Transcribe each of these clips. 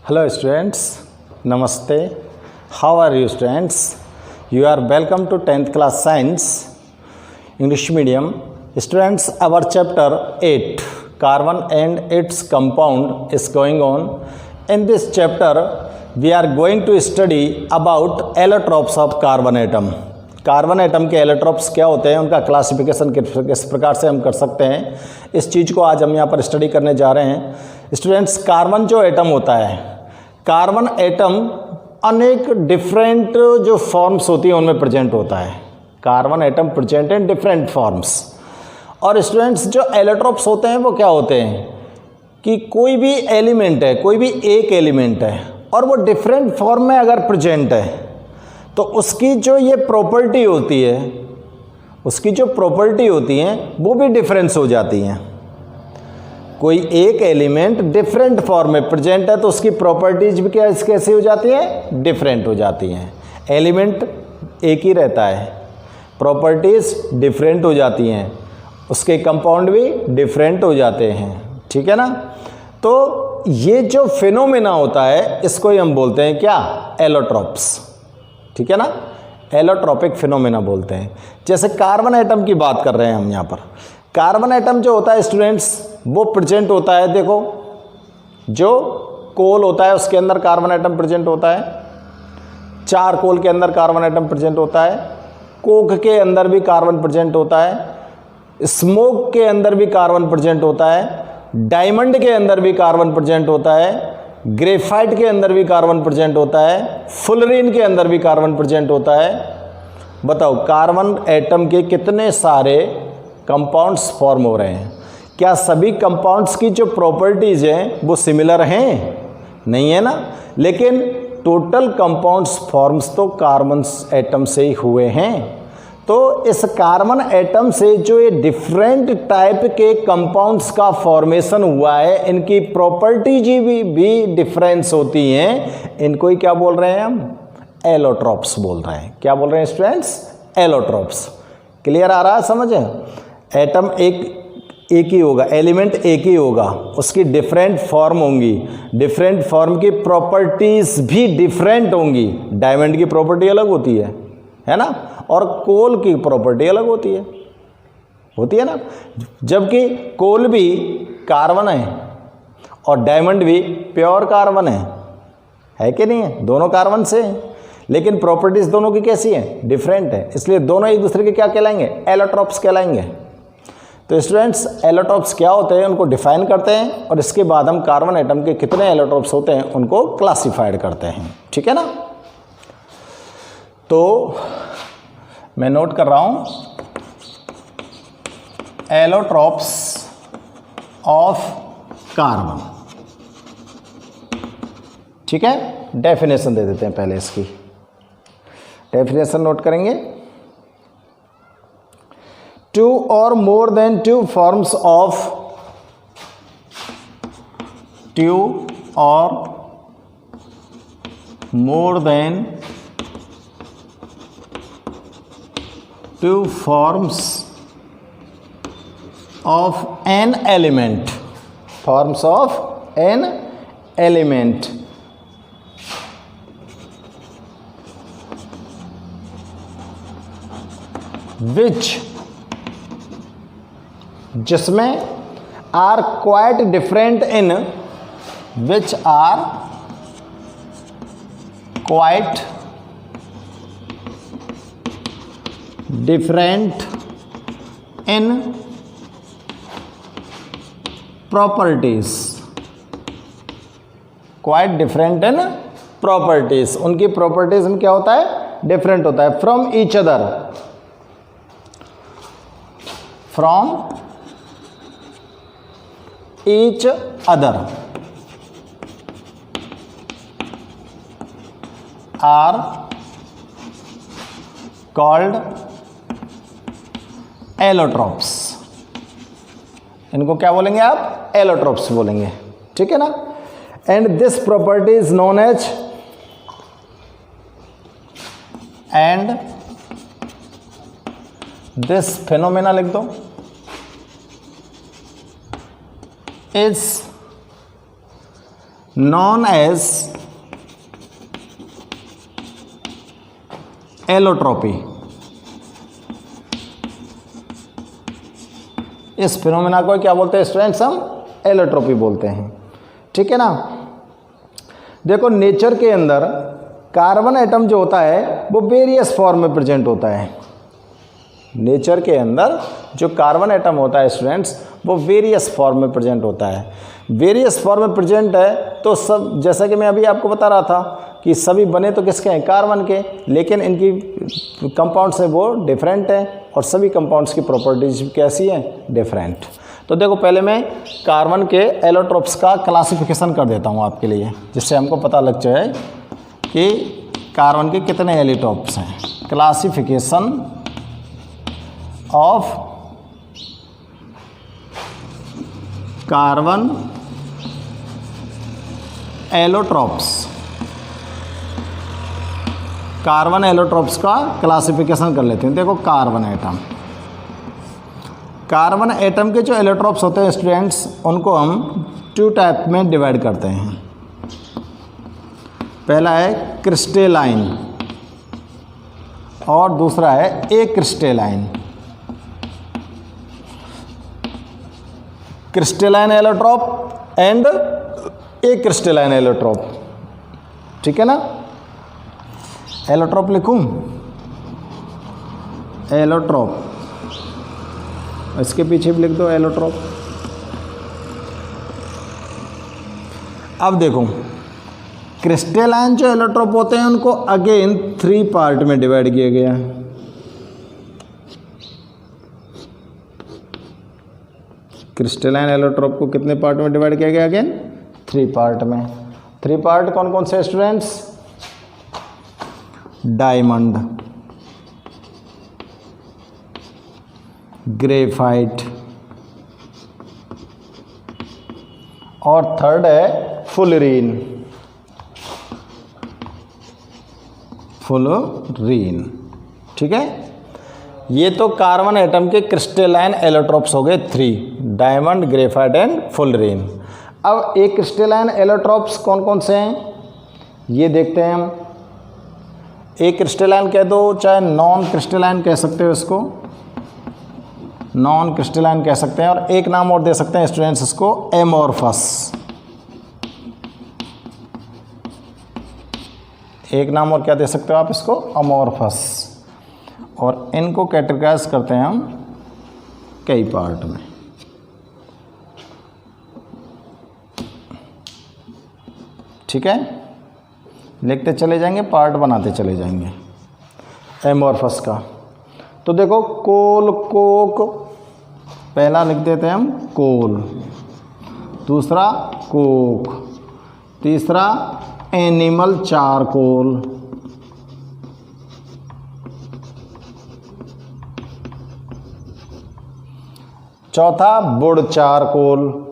Hello students, Namaste. How are you students? You are welcome to 10th class science, English medium. Students, our chapter 8, carbon and its compound is going on. In this chapter, we are going to study about allotropes of carbon atom. Carbon atom के allotropes क्या होते हैं, उनका classification किस प्रकार से हम कर सकते हैं, इस चीज़ को आज हम यहाँ पर स्टडी करने जा रहे हैं। स्टूडेंट्स, कार्बन जो एटम होता है, कार्बन एटम अनेक डिफरेंट जो फॉर्म्स होती हैं उनमें प्रेजेंट होता है। Carbon atom present in different forms. और स्टूडेंट्स, जो एलोट्रोप्स होते हैं वो क्या होते हैं कि कोई भी एलिमेंट है, कोई भी एक एलिमेंट है और वो डिफरेंट फॉर्म में अगर प्रेजेंट है तो उसकी जो ये प्रॉपर्टी होती है, उसकी जो प्रॉपर्टी होती हैं वो भी डिफरेंस हो जाती हैं। कोई एक एलिमेंट डिफरेंट फॉर्म में प्रेजेंट है तो उसकी प्रॉपर्टीज भी कैसी हो जाती हैं, डिफरेंट हो जाती हैं। एलिमेंट एक ही रहता है, प्रॉपर्टीज डिफरेंट हो जाती हैं, उसके कंपाउंड भी डिफरेंट हो जाते हैं, ठीक है ना। तो ये जो फिनोमेना होता है इसको ही हम बोलते हैं क्या, एलोट्रोप्स, ठीक है ना। एलोट्रोपिक फिनोमेना बोलते हैं। जैसे कार्बन एटम की बात कर रहे हैं हम यहाँ पर। कार्बन एटम जो होता है स्टूडेंट्स, वो प्रेजेंट होता है, देखो जो कोल होता है उसके अंदर कार्बन एटम प्रेजेंट होता है, चार कोल के अंदर कार्बन एटम प्रेजेंट होता है, कोक के अंदर भी कार्बन प्रेजेंट होता है, स्मोक के अंदर भी कार्बन प्रेजेंट होता है, डायमंड के अंदर भी कार्बन प्रेजेंट होता है, ग्रेफाइट के अंदर भी कार्बन प्रेजेंट होता है, फुलरीन के अंदर भी कार्बन प्रेजेंट होता है। बताओ कार्बन एटम के कितने सारे कंपाउंड्स फॉर्म हो रहे हैं। क्या सभी कंपाउंड्स की जो प्रॉपर्टीज़ हैं वो सिमिलर हैं? नहीं है ना। लेकिन टोटल कंपाउंड्स फॉर्म्स तो कार्बन एटम से ही हुए हैं। तो इस कार्बन एटम से जो ये डिफरेंट टाइप के कंपाउंड्स का फॉर्मेशन हुआ है, इनकी प्रॉपर्टीज भी डिफरेंस होती हैं। इनको ही क्या बोल रहे हैं हम, एलोट्रोप्स बोल रहे हैं। क्या बोल रहे हैं स्टूडेंट्स, एलोट्रोप्स। क्लियर आ रहा है समझ? एटम एक ही होगा, एलिमेंट एक ही होगा, उसकी डिफरेंट फॉर्म होंगी, डिफरेंट फॉर्म की प्रॉपर्टीज भी डिफरेंट होंगी। डायमंड की प्रॉपर्टी अलग होती है ना, और कोल की प्रॉपर्टी अलग होती है ना। जबकि कोल भी कार्बन है और डायमंड भी प्योर कार्बन है कि नहीं है, दोनों कार्बन से हैं, लेकिन प्रॉपर्टीज दोनों की कैसी हैं, डिफरेंट है। इसलिए दोनों एक दूसरे के क्या कहलाएंगे, एलोट्रोप्स कहलाएंगे। तो स्टूडेंट्स, एलोट्रोप्स क्या होते हैं उनको डिफाइन करते हैं और इसके बाद हम कार्बन एटम के कितने एलोट्रोप्स होते हैं उनको क्लासिफाइड करते हैं, ठीक है ना। तो मैं नोट कर रहा हूं, एलोट्रोप्स ऑफ कार्बन, ठीक है। डेफिनेशन दे देते हैं, पहले इसकी डेफिनेशन नोट करेंगे। टू और more than two forms of, two और more than two forms of an element, forms of an element which, जिसमें are quite different in, which are quite different in properties, quite different in properties, उनकी properties में क्या होता है, different होता है। From each other, from each other are called allotropes. इनको क्या बोलेंगे आप, एलोट्रोप्स बोलेंगे, ठीक है ना। And this property is known as, and this phenomena लिख दो, इज नॉन एज एलोट्रॉपी। इस फिनोमेना को क्या बोलते हैं स्टूडेंट्स? हम एलोट्रॉपी बोलते हैं। ठीक है ना। देखो नेचर के अंदर कार्बन एटम जो होता है वो वेरियस फॉर्म में प्रेजेंट होता है। नेचर के अंदर जो कार्बन एटम होता है स्टूडेंट्स वो वेरियस फॉर्म में प्रेजेंट होता है। वेरियस फॉर्म में प्रेजेंट है तो सब, जैसा कि मैं अभी आपको बता रहा था कि सभी बने तो किसके हैं? कार्बन के, लेकिन इनकी कंपाउंड्स है वो डिफरेंट है और सभी कंपाउंड्स की प्रॉपर्टीज कैसी हैं? डिफरेंट। तो देखो पहले मैं कार्बन के एलोट्रोप्स का क्लासिफिकेशन कर देता हूँ आपके लिए, जिससे हमको पता लग जाए कि कार्बन के कितने एलोट्रोप्स हैं। Classification of carbon allotropes. Carbon allotropes का क्लासिफिकेशन कर लेते हैं। देखो कार्बन एटम के जो एलोट्रोप्स होते हैं स्टूडेंट्स, उनको हम 2 टाइप में डिवाइड करते हैं। पहला है क्रिस्टेलाइन और दूसरा है acrystalline. Crystalline allotrope and acrystalline allotrope. ठीक है ना। एलोट्रोप लिखूं? एलोट्रोप, इसके पीछे भी लिख दो एलोट्रोप। अब देखो क्रिस्टेलाइन जो एलोट्रोप होते हैं उनको अगेन 3 पार्ट में डिवाइड किया गया है। क्रिस्टेलाइन एलोट्रोप को कितने पार्ट में डिवाइड किया गया? अगेन 3 पार्ट में। 3 पार्ट कौन कौन से स्टूडेंट्स? डायमंड, ग्रेफाइट और थर्ड है फुलरीन। ठीक है। ये तो कार्बन एटम के क्रिस्टेलाइन एलोट्रोप्स हो गए 3, डायमंड, ग्रेफाइट एंड फुलरीन। अब एक क्रिस्टेलाइन एलोट्रोप्स कौन कौन से हैं ये देखते हैं हम। एक क्रिस्टेलाइन कह दो, चाहे नॉन क्रिस्टेलाइन कह सकते हो इसको, नॉन क्रिस्टेलाइन कह सकते हैं, और एक नाम और दे सकते हैं स्टूडेंट्स इसको, एमोर्फस। एक नाम और क्या दे सकते हो आप इसको? अमोर्फस। और इनको कैटेगराइज करते हैं हम कई पार्ट में। ठीक है, लिखते चले जाएंगे, पार्ट बनाते चले जाएंगे एमोर्फस का। तो देखो कोल, कोक, पहला लिख देते हैं हम कोल, दूसरा कोक, तीसरा एनिमल चारकोल, चौथा वुड चारकोल,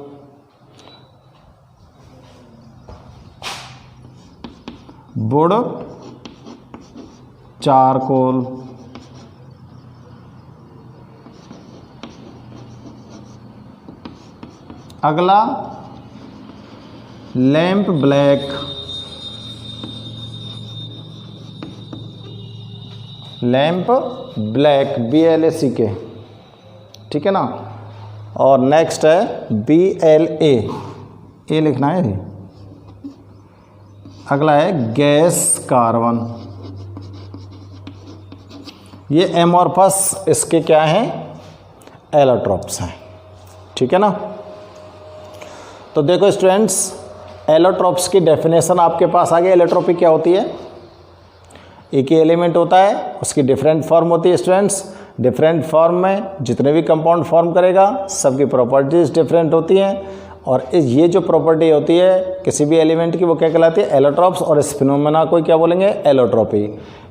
वुड चारकोल, अगला lamp black, lamp black, BLACK। ठीक है ना। और नेक्स्ट है BLA, ए लिखना है। अगला है गैस कार्बन। ये एमोर्फस इसके क्या हैं? एलोट्रोप्स हैं। ठीक है ना। तो देखो स्टूडेंट्स, एलोट्रोप्स की डेफिनेशन आपके पास आ गई। एलोट्रोपी क्या होती है? एक ही एलिमेंट होता है, उसकी डिफरेंट फॉर्म होती है स्टूडेंट्स। डिफरेंट फॉर्म में जितने भी कंपाउंड फॉर्म करेगा सबकी प्रॉपर्टीज डिफरेंट होती हैं, और ये जो प्रॉपर्टी होती है किसी भी एलिमेंट की वो क्या कहलाती है? एलोट्रोप्स। और इस फिनोमेना को क्या बोलेंगे? एलोट्रोपी।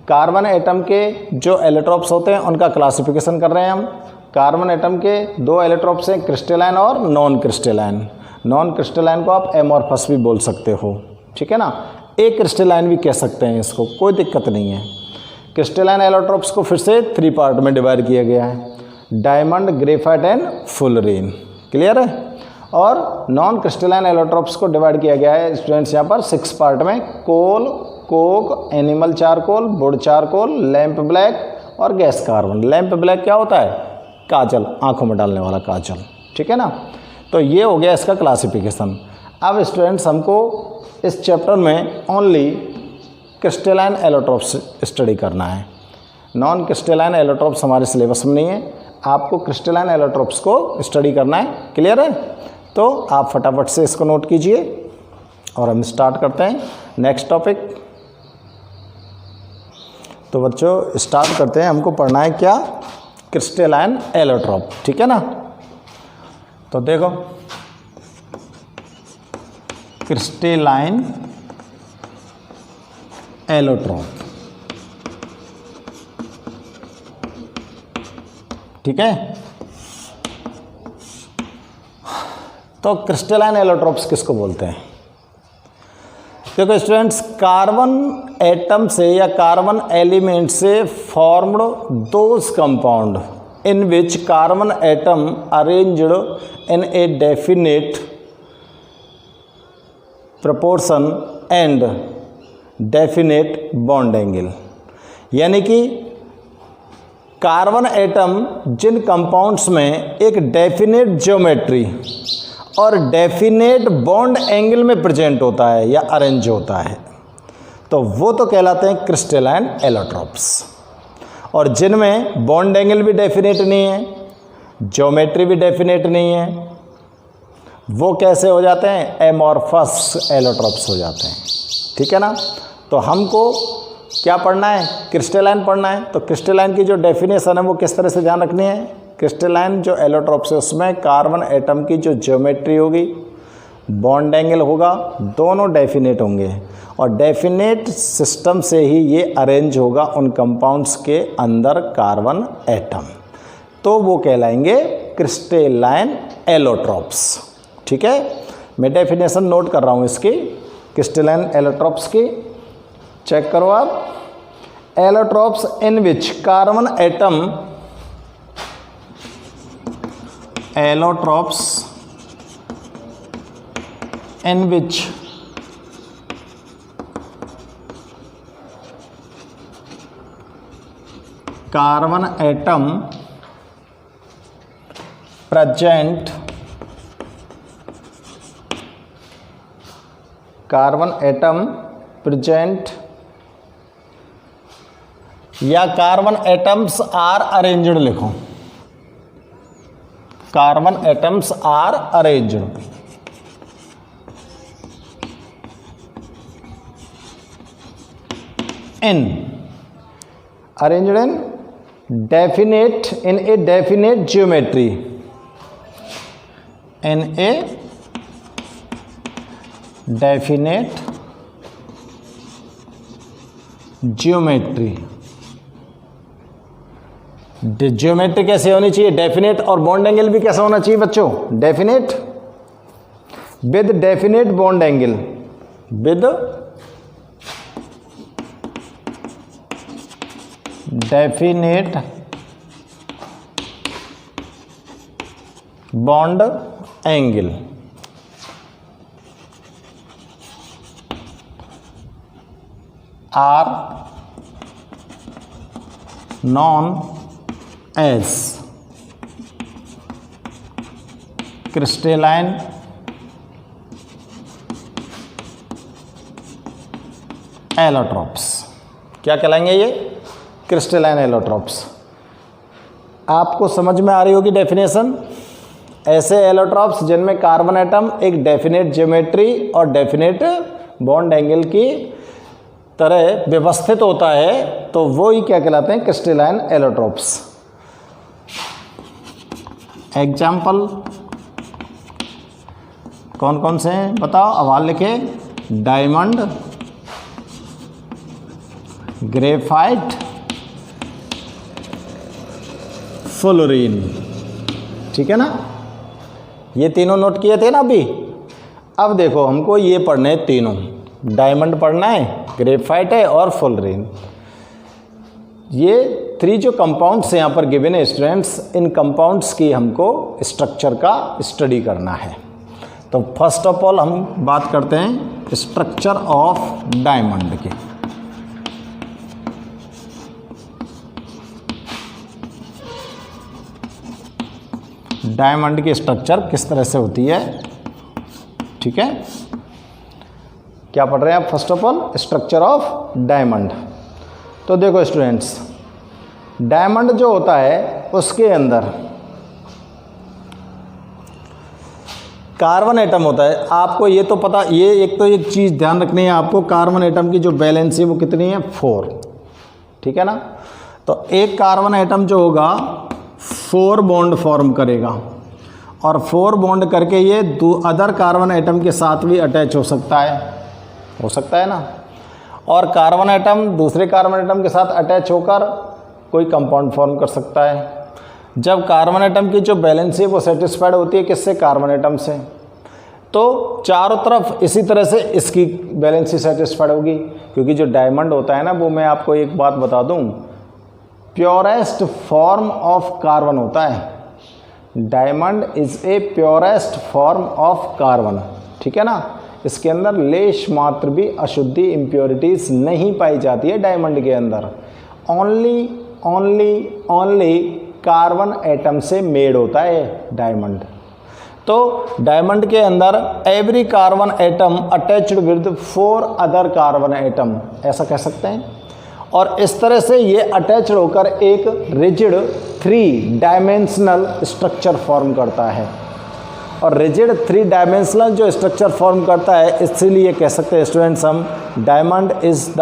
कार्बन एटम के जो एलोट्रोप्स होते हैं उनका क्लासिफिकेशन कर रहे हैं हम। कार्बन एटम के 2 एलोट्रोप्स हैं, क्रिस्टेलाइन और नॉन क्रिस्टेलाइन। नॉन क्रिस्टेलाइन को आप एमोर्फस भी बोल सकते हो। ठीक है ना। एक क्रिस्टेलाइन भी कह सकते हैं इसको, कोई दिक्कत नहीं है। क्रिस्टेलाइन एलोट्रोप्स को फिर से 3 पार्ट में डिवाइड किया गया है, diamond, graphite and fullerene. Clear है। और नॉन क्रिस्टलाइन एलोट्रोप्स को डिवाइड किया गया है स्टूडेंट्स यहाँ पर 6 पार्ट में। Coal, coke, animal charcoal, wood charcoal, lamp black और गैस कार्बन। लैंप ब्लैक क्या होता है? काजल, आंखों में डालने वाला काजल, ठीक है ना। तो ये हो गया इसका क्लासिफिकेशन। अब स्टूडेंट्स हमको इस चैप्टर में ओनली क्रिस्टलाइन एलोट्रोप्स स्टडी करना है। नॉन क्रिस्टलाइन एलोट्रोप्स हमारे सिलेबस में नहीं है, आपको क्रिस्टलाइन एलोट्रोप्स को स्टडी करना है। क्लियर है? तो आप फटाफट से इसको नोट कीजिए और हम स्टार्ट करते हैं नेक्स्ट टॉपिक। तो बच्चों स्टार्ट करते हैं। हमको पढ़ना है क्या? क्रिस्टलाइन एलोट्रोप, ठीक है ना। तो देखो, क्रिस्टलाइन एलोट्रोप, ठीक है। तो क्रिस्टलाइन एलोट्रोप्स किसको बोलते हैं? देखो स्टूडेंट्स, कार्बन एटम से या कार्बन एलिमेंट से formed those compound in which carbon atom arranged in a definite proportion and definite bond angle. यानी कि कार्बन एटम जिन कंपाउंड्स में एक डेफिनेट ज्योमेट्री और डेफिनेट बॉन्ड एंगल में प्रेजेंट होता है या अरेंज होता है, तो वो तो कहलाते हैं क्रिस्टलाइन एलोट्रोप्स। और जिनमें बॉन्ड एंगल भी डेफिनेट नहीं है, ज्योमेट्री भी डेफिनेट नहीं है, वो कैसे हो जाते हैं? एमॉर्फस एलोट्रोप्स हो जाते हैं, ठीक है ना। तो हमको क्या पढ़ना है? क्रिस्टलाइन पढ़ना है। तो क्रिस्टलाइन की जो डेफिनेशन है वो किस तरह से ध्यान रखनी है? क्रिस्टलाइन जो एलोट्रोप्स है उसमें कार्बन एटम की जो ज्योमेट्री होगी, बॉन्ड एंगल होगा, दोनों डेफिनेट होंगे और डेफिनेट सिस्टम से ही ये अरेंज होगा उन कंपाउंड्स के अंदर कार्बन एटम, तो वो कहलाएंगे क्रिस्टलाइन एलोट्रोप्स, ठीक है। मैं डेफिनेशन नोट कर रहा हूँ इसकी, क्रिस्टलाइन एलोट्रोप्स की, चेक करो आप। Allotropes in which carbon atom, allotropes in which carbon atom present, carbon atom present या कार्बन एटम्स आर अरेंज्ड लिखो, carbon atoms are arranged in, arranged in definite, in a definite geometry, in a definite geometry। Geometry कैसे होनी चाहिए? Definite. और bond angle भी कैसा होना चाहिए बच्चों? Definite with definite bond angle, with definite bond angle. Are known as crystalline allotropes. क्या कहलाएंगे ये? Crystalline allotropes. आपको समझ में आ रही होगी डेफिनेशन। ऐसे एलोट्रोप्स जिनमें कार्बन एटम एक डेफिनेट ज्योमेट्री और डेफिनेट बॉन्ड एंगल की तरह व्यवस्थित होता है, तो वो ही क्या कहलाते हैं? Crystalline allotropes. एग्जाम्पल कौन कौन से हैं बताओ? आवाज लिखे। डायमंड, ग्रेफाइट, फ्लोरीन, ठीक है ना। ये तीनों नोट किए थे ना अभी। अब देखो हमको ये पढ़ने हैं तीनों, डायमंड पढ़ना है, ग्रेफाइट है और फ्लोरीन। ये 3 जो कंपाउंड्स यहाँ पर गिवन है स्टूडेंट्स, इन कंपाउंड्स की हमको स्ट्रक्चर का स्टडी करना है, तो फर्स्ट ऑफ ऑल हम बात करते हैं स्ट्रक्चर ऑफ डायमंड की। डायमंड की स्ट्रक्चर किस तरह से होती है, ठीक है। क्या पढ़ रहे हैं आप? First of all structure of diamond. तो देखो स्टूडेंट्स, डायमंड जो होता है उसके अंदर कार्बन एटम होता है। आपको ये तो पता, ये एक तो एक चीज़ ध्यान रखनी है आपको, कार्बन एटम की जो बैलेंस है वो कितनी है? 4, ठीक है ना। तो एक कार्बन एटम जो होगा 4 बॉन्ड फॉर्म करेगा और 4 बॉन्ड करके ये अदर कार्बन एटम के साथ भी अटैच हो सकता है ना। और कार्बन एटम दूसरे कार्बन एटम के साथ अटैच होकर कोई कंपाउंड फॉर्म कर सकता है। जब कार्बन एटम की जो बैलेंस है वो सेटिस्फाइड होती है किससे? कार्बन एटम से। तो चारों तरफ इसी तरह से इसकी बैलेंस सेटिस्फाइड होगी, क्योंकि जो डायमंड होता है ना, वो मैं आपको एक बात बता दूं, प्योरेस्ट फॉर्म ऑफ कार्बन होता है। Diamond is a purest form of carbon, ठीक है ना। इसके अंदर लेश मात्र भी अशुद्धि इम्प्योरिटीज नहीं पाई जाती है डायमंड के अंदर। ओनली कार्बन एटम से मेड होता है डायमंड। तो डायमंड के अंदर every carbon atom attached with 4 other carbon atom, ऐसा कह सकते हैं। और इस तरह से ये अटैच्ड होकर एक रिजिड 3 डायमेंशनल स्ट्रक्चर फॉर्म करता है। और रिजिड 3 डायमेंशनल जो स्ट्रक्चर फॉर्म करता है, इसीलिए कह सकते हैं स्टूडेंट्स हम, diamond is the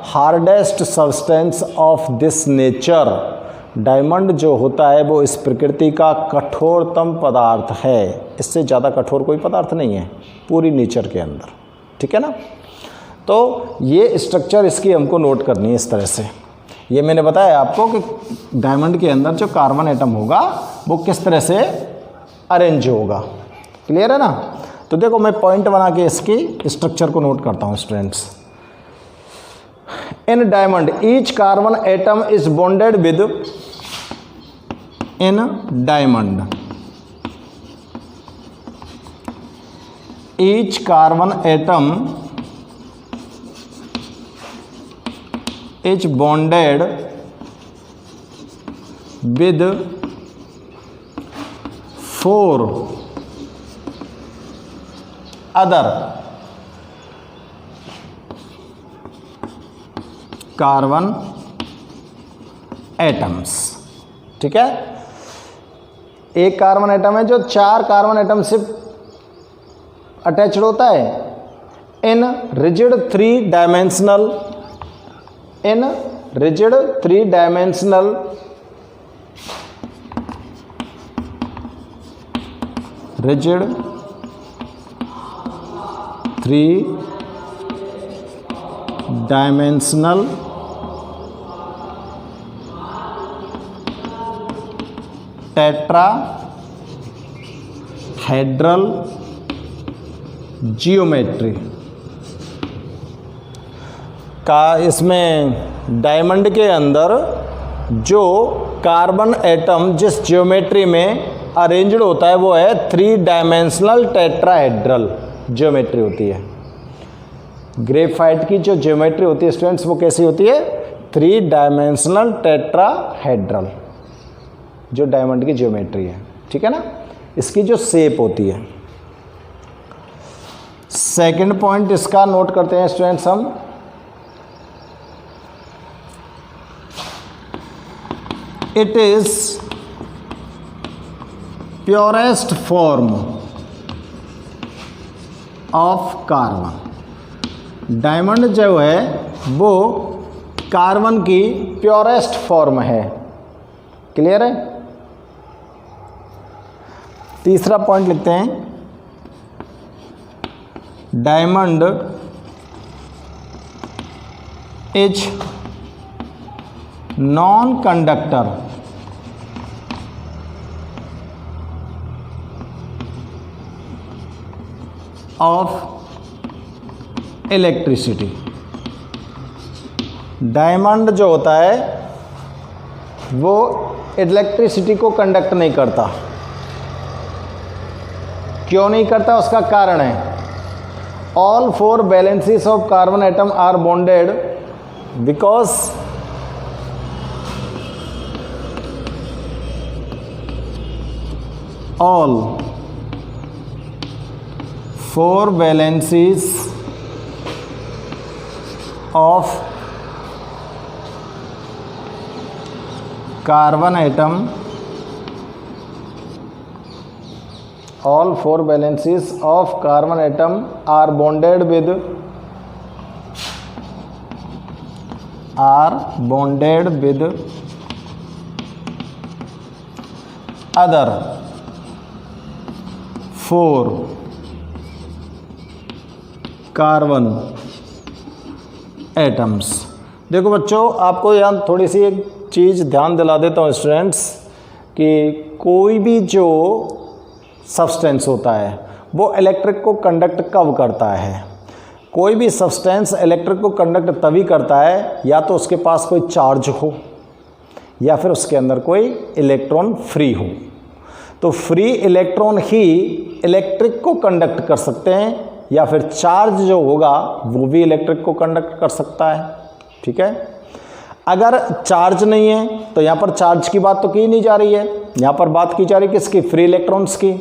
hardest substance of this nature. Diamond जो होता है वो इस प्रकृति का कठोरतम पदार्थ है। इससे ज़्यादा कठोर कोई पदार्थ नहीं है पूरी नेचर के अंदर, ठीक है ना। तो ये स्ट्रक्चर इसकी हमको नोट करनी है इस तरह से। ये मैंने बताया आपको कि डायमंड के अंदर जो कार्बन एटम होगा वो किस तरह से अरेंज होगा, क्लियर है ना। तो देखो मैं पॉइंट बना के इसकी स्ट्रक्चर को नोट करता हूँ students. In diamond each carbon atom is bonded with, in diamond each carbon atom is bonded with 4 other carbon atoms, ठीक है। एक कार्बन एटम है जो 4 कार्बन एटम से अटैच्ड होता है in rigid 3 dimensional, in rigid 3 dimensional rigid 3 dimensional tetrahedral geometry का। इसमें डायमंड के अंदर जो कार्बन एटम जिस ज्योमेट्री में अरेंज्ड होता है वो है 3 डायमेंशनल टेट्राहेड्रल ज्योमेट्री होती है। ग्रेफाइट की जो ज्योमेट्री होती है स्टूडेंट्स वो कैसी होती है? 3 डायमेंशनल टेट्राहेड्रल जो डायमंड की ज्योमेट्री है, ठीक है ना। इसकी जो शेप होती है। सेकंड पॉइंट इसका नोट करते हैं स्टूडेंट्स हम, it is purest form of carbon. Diamond जो है वो कार्बन की प्योरेस्ट फॉर्म है, क्लियर है। तीसरा पॉइंट लिखते हैं, diamond is non conductor of electricity. Diamond जो होता है वो इलेक्ट्रिसिटी को कंडक्ट नहीं करता। क्यों नहीं करता, उसका कारण है all 4 valencies of carbon atom are bonded because all 4 valencies of carbon atom, all 4 valencies of carbon atom are bonded with other 4 carbon atoms. देखो बच्चों, आपको यहाँ थोड़ी सी एक चीज़ ध्यान दिला देता हूँ स्टूडेंट्स कि कोई भी जो सब्सटेंस होता है वो इलेक्ट्रिक को कंडक्ट कब करता है। कोई भी सब्सटेंस इलेक्ट्रिक को कंडक्ट तभी करता है या तो उसके पास कोई चार्ज हो या फिर उसके अंदर कोई इलेक्ट्रॉन फ्री हो। तो फ्री इलेक्ट्रॉन ही इलेक्ट्रिक को कंडक्ट कर सकते हैं या फिर चार्ज जो होगा वो भी इलेक्ट्रिक को कंडक्ट कर सकता है। ठीक है, अगर चार्ज नहीं है तो यहाँ पर चार्ज की बात तो की नहीं जा रही है, यहाँ पर बात की जा रही है किसकी, फ्री इलेक्ट्रॉन्स की।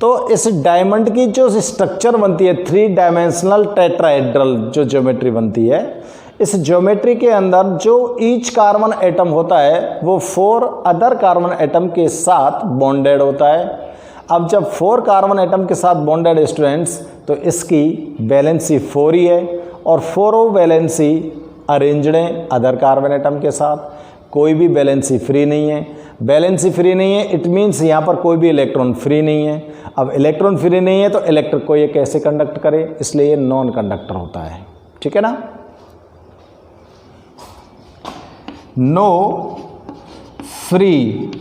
तो इस डायमंड की जो स्ट्रक्चर बनती है 3 डायमेंशनल टेट्राहेड्रल जो ज्योमेट्री बनती है, इस ज्योमेट्री के अंदर जो ईच कार्बन एटम होता है वो 4 अदर कार्बन एटम के साथ बॉन्डेड होता है। अब जब 4 कार्बन एटम के साथ बॉन्डेड स्टूडेंट्स तो इसकी वैलेंसी 4 ही है और 4 वैलेंसी अरेंज्ड है अदर कार्बन एटम के साथ, कोई भी वैलेंसी फ्री नहीं है। वैलेंसी फ्री नहीं है इट मीन्स यहाँ पर कोई भी इलेक्ट्रॉन फ्री नहीं है। अब इलेक्ट्रॉन फ्री नहीं है तो इलेक्ट्रिक को ये कैसे कंडक्ट करे, इसलिए ये नॉन कंडक्टर होता है। ठीक है ना। No free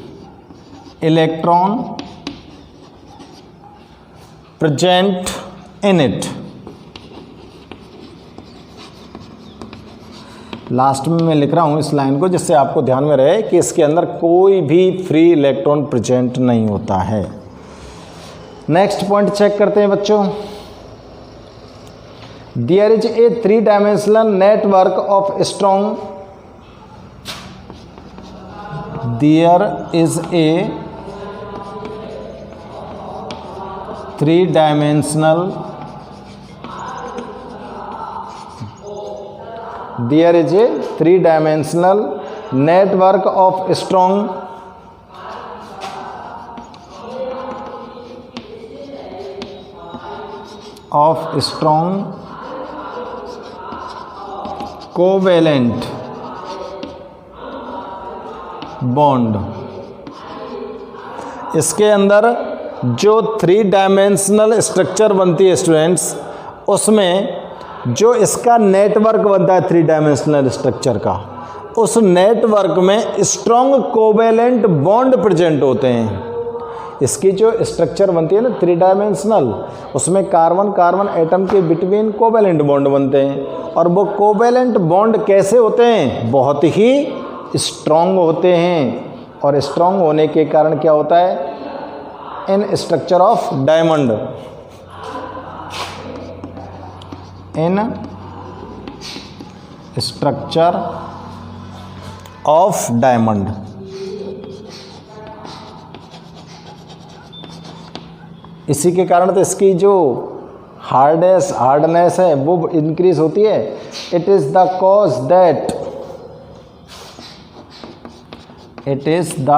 electron present in it. Last में मैं लिख रहा हूं इस लाइन को जिससे आपको ध्यान में रहे कि इसके अंदर कोई भी फ्री इलेक्ट्रॉन प्रेजेंट नहीं होता है। नेक्स्ट पॉइंट चेक करते हैं बच्चों। There is a 3 dimensional network of strong, there is a 3 dimensional, there is a 3 dimensional network of strong covalent bond। इसके अंदर जो 3 डायमेंशनल स्ट्रक्चर बनती है स्टूडेंट्स, उसमें जो इसका नेटवर्क बनता है 3 डायमेंशनल स्ट्रक्चर का, उस नेटवर्क में स्ट्रॉन्ग कोवेलेंट बॉन्ड प्रेजेंट होते हैं। इसकी जो स्ट्रक्चर बनती है ना 3 डायमेंशनल, उसमें कार्बन कार्बन एटम के बिटवीन कोवेलेंट बॉन्ड बनते हैं। और वो कोवेलेंट बॉन्ड कैसे होते हैं, बहुत ही स्ट्रॉन्ग होते हैं। और स्ट्रॉन्ग होने के कारण क्या होता है, इन structure of diamond, in structure of diamond. इसी के कारण तो इसकी जो हार्डनेस है वो इंक्रीज होती है। It is the cause that, it is the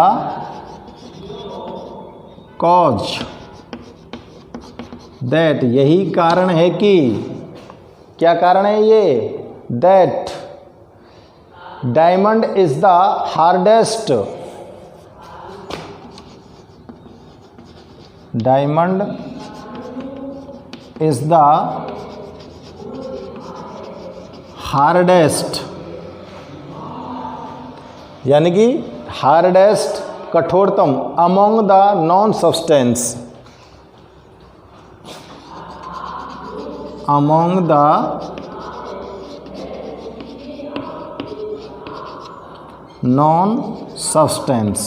cause that, यही कारण है कि, क्या कारण है ये, that diamond is the hardest, diamond is the hardest, यानी कि हार्डेस्ट कठोरतम among the non substance, among the non substance,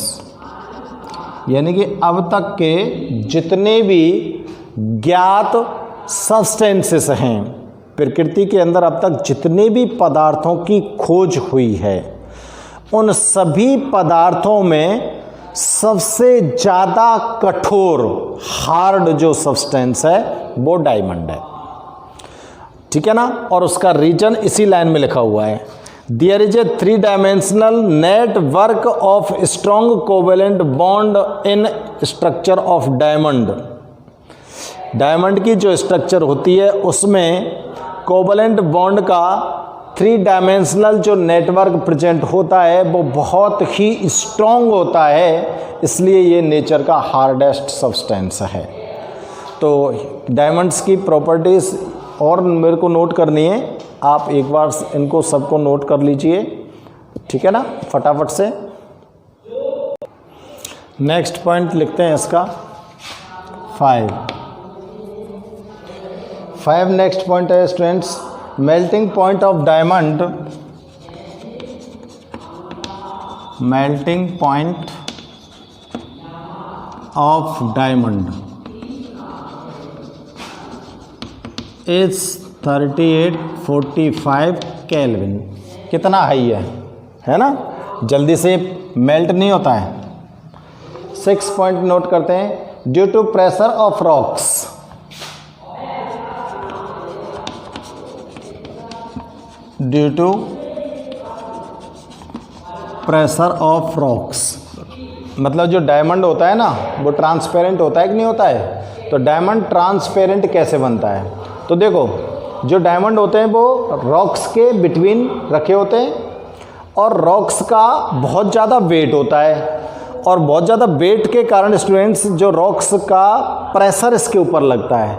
यानी कि अब तक के जितने भी ज्ञात सब्सटेंसेस हैं। प्रकृति के अंदर अब तक जितने भी पदार्थों की खोज हुई है उन सभी पदार्थों में सबसे ज़्यादा कठोर हार्ड जो सब्सटेंस है वो डायमंड है। ठीक है ना। और उसका रीजन इसी लाइन में लिखा हुआ है, there is a 3 dimensional network of strong covalent bond in structure of diamond. Diamond की जो स्ट्रक्चर होती है उसमें कोवेलेंट बॉन्ड का 3 डायमेंशनल जो नेटवर्क प्रेजेंट होता है वो बहुत ही स्ट्रॉन्ग होता है, इसलिए ये नेचर का हार्डेस्ट सब्सटेंस है। तो डायमंड्स की प्रॉपर्टीज़ और मेरे को नोट करनी है, आप एक बार इनको सबको नोट कर लीजिए। ठीक है ना, फटाफट से। नेक्स्ट पॉइंट लिखते हैं इसका 5 नेक्स्ट पॉइंट है students, melting point of diamond. Melting point of diamond is 3845 kelvin. कितना हाई है ना, जल्दी से मेल्ट नहीं होता है। 6 पॉइंट नोट करते हैं, due to pressure of rocks. Due to pressure of rocks, मतलब जो डायमंड होता है ना वो ट्रांसपेरेंट होता है कि नहीं होता है। तो डायमंड ट्रांसपेरेंट कैसे बनता है, तो देखो जो डायमंड होते हैं वो रॉक्स के बिटवीन रखे होते हैं और रॉक्स का बहुत ज़्यादा वेट होता है, और बहुत ज़्यादा वेट के कारण स्टूडेंट्स जो रॉक्स का प्रेशर इसके ऊपर लगता है,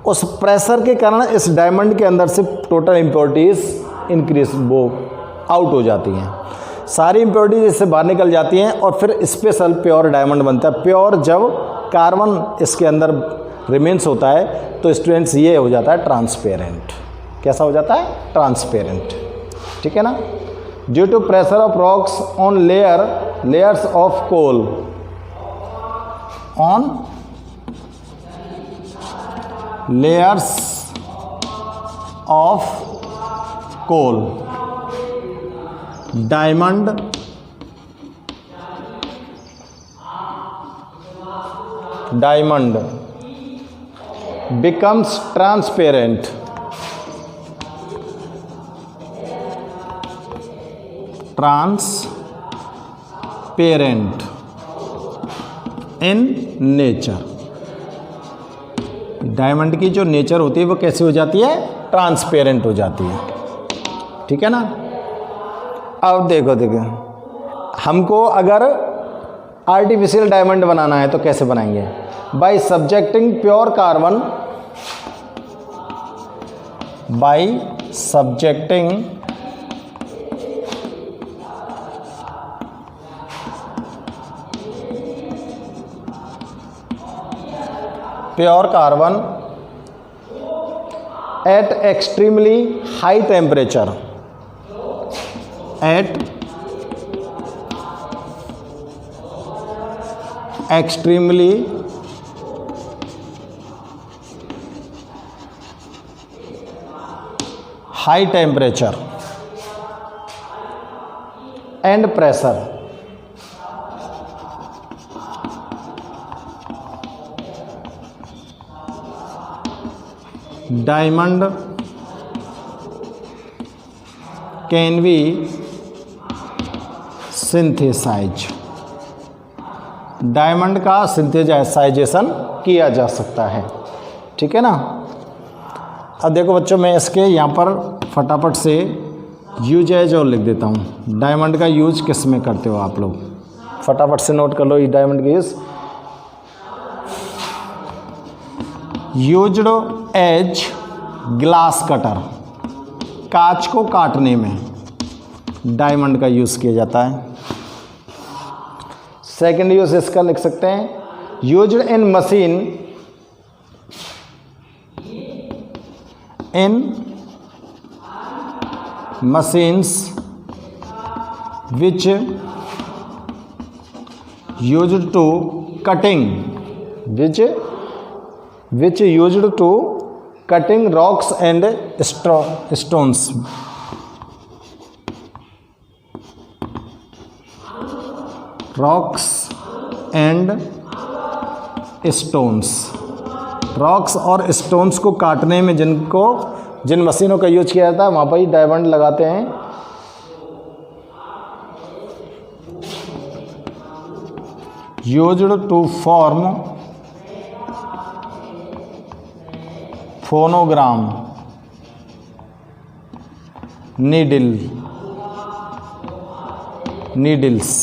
उस प्रेशर के कारण इस डायमंड के अंदर से टोटल इम्प्योरिटीज़ इंक्रीज वो आउट हो जाती हैं, सारी इम्प्योरिटीज इससे बाहर निकल जाती हैं और फिर स्पेशल प्योर डायमंड बनता है। प्योर जब कार्बन इसके अंदर रिमेन्स होता है तो स्टूडेंट्स ये हो जाता है ट्रांसपेरेंट। कैसा हो जाता है, ट्रांसपेरेंट। ठीक है ना। Due to pressure of rocks on layers of coal, on layers of coal, diamond becomes transparent in nature। Diamond की जो नेचर होती है वो कैसी हो जाती है, ट्रांसपेरेंट हो जाती है। ठीक है ना। अब देखो हमको अगर आर्टिफिशियल डायमंड बनाना है तो कैसे बनाएंगे, by subjecting pure carbon, by subjecting pure carbon at extremely high temperature, at extremely high temperature and pressure, diamond can be synthesized। Diamond का सिंथेसाइजेशन किया जा सकता है। ठीक है ना। अब देखो बच्चों, मैं इसके यहाँ पर फटाफट से यूज एज और लिख देता हूँ। डायमंड का यूज किस में करते हो आप लोग, फटाफट से नोट कर लो। ये डायमंड का यूज्ड एज ग्लास कटर, कांच को काटने में डायमंड का यूज़ किया जाता है। सेकेंड यूज इसका लिख सकते हैं, used in machines which used to which used to cutting rocks and stones. Rocks and stones, rocks और स्टोन्स को काटने में जिन मशीनों का यूज किया जाता है वहाँ पर ही डायमंड लगाते हैं। Used to form phonogram needles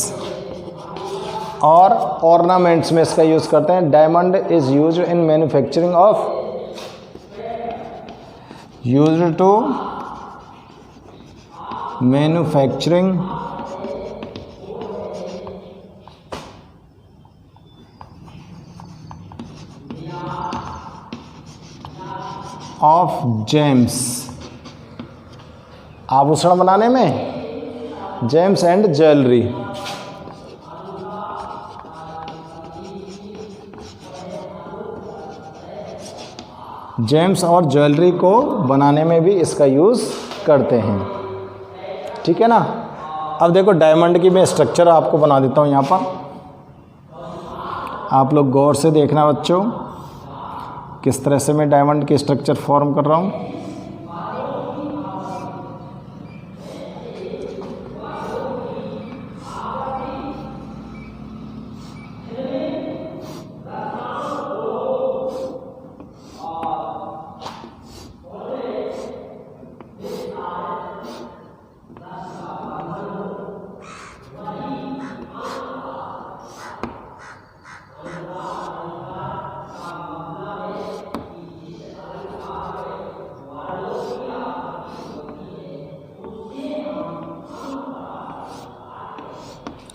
और ऑर्नामेंट्स में इसका यूज करते हैं। Diamond is use in manufacturing used to manufacturing of gems, आभूषण बनाने में, जेम्स एंड ज्वेलरी। जेम्स और ज्वेलरी को बनाने में भी इसका यूज़ करते हैं। ठीक है ना। अब देखो डायमंड की मैं स्ट्रक्चर आपको बना देता हूँ यहाँ पर, आप लोग गौर से देखना बच्चों, किस तरह से मैं डायमंड की स्ट्रक्चर फॉर्म कर रहा हूँ।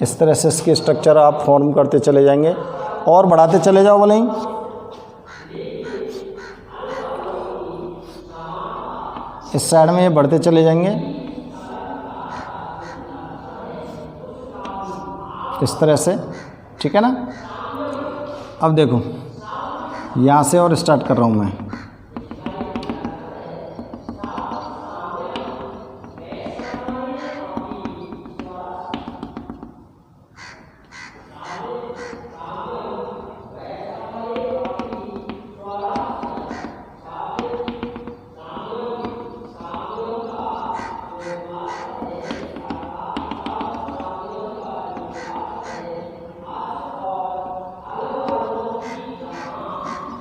इस तरह से इसकी स्ट्रक्चर आप फॉर्म करते चले जाएंगे और बढ़ाते चले जाओ भले ही। इस साइड में ये बढ़ते चले जाएंगे इस तरह से। ठीक है ना। अब देखो यहाँ से और स्टार्ट कर रहा हूँ मैं।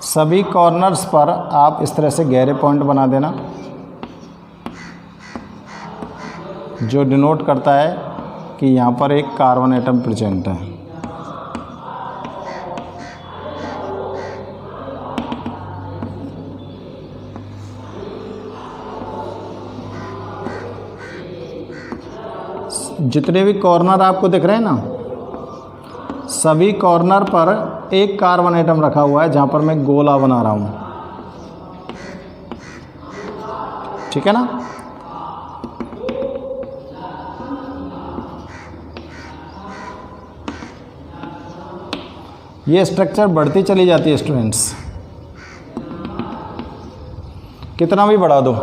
सभी कॉर्नर्स पर आप इस तरह से गहरे पॉइंट बना देना, जो डिनोट करता है कि यहाँ पर एक कार्बन एटम प्रेजेंट है। जितने भी कॉर्नर आपको दिख रहे हैं ना, सभी कॉर्नर पर एक कार्बन एटम रखा हुआ है, जहां पर मैं गोला बना रहा हूं। ठीक है ना। ये स्ट्रक्चर बढ़ती चली जाती है स्टूडेंट्स, कितना भी बढ़ा दो।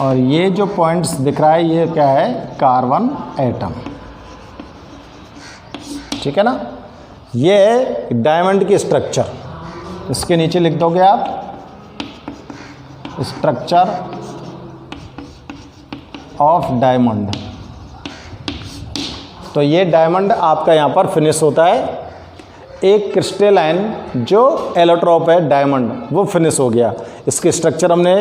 और ये जो पॉइंट्स दिख रहा है ये क्या है, कार्बन एटम। ठीक है ना। ये है डायमंड की स्ट्रक्चर, इसके नीचे लिख दोगे आप स्ट्रक्चर ऑफ डायमंड। तो ये डायमंड आपका यहाँ पर फिनिश होता है। एक क्रिस्टलाइन जो एलोट्रोप है डायमंड, वो फिनिश हो गया। इसके स्ट्रक्चर हमने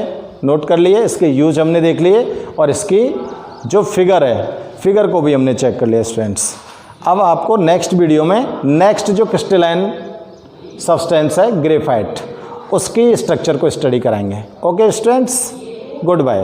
नोट कर लिए, इसके यूज हमने देख लिए, और इसकी जो फिगर है, फिगर को भी हमने चेक कर लिया स्टूडेंट्स। अब आपको नेक्स्ट वीडियो में नेक्स्ट जो क्रिस्टलाइन सब्सटेंस है ग्रेफाइट, उसकी स्ट्रक्चर को स्टडी कराएंगे। Okay students, good bye.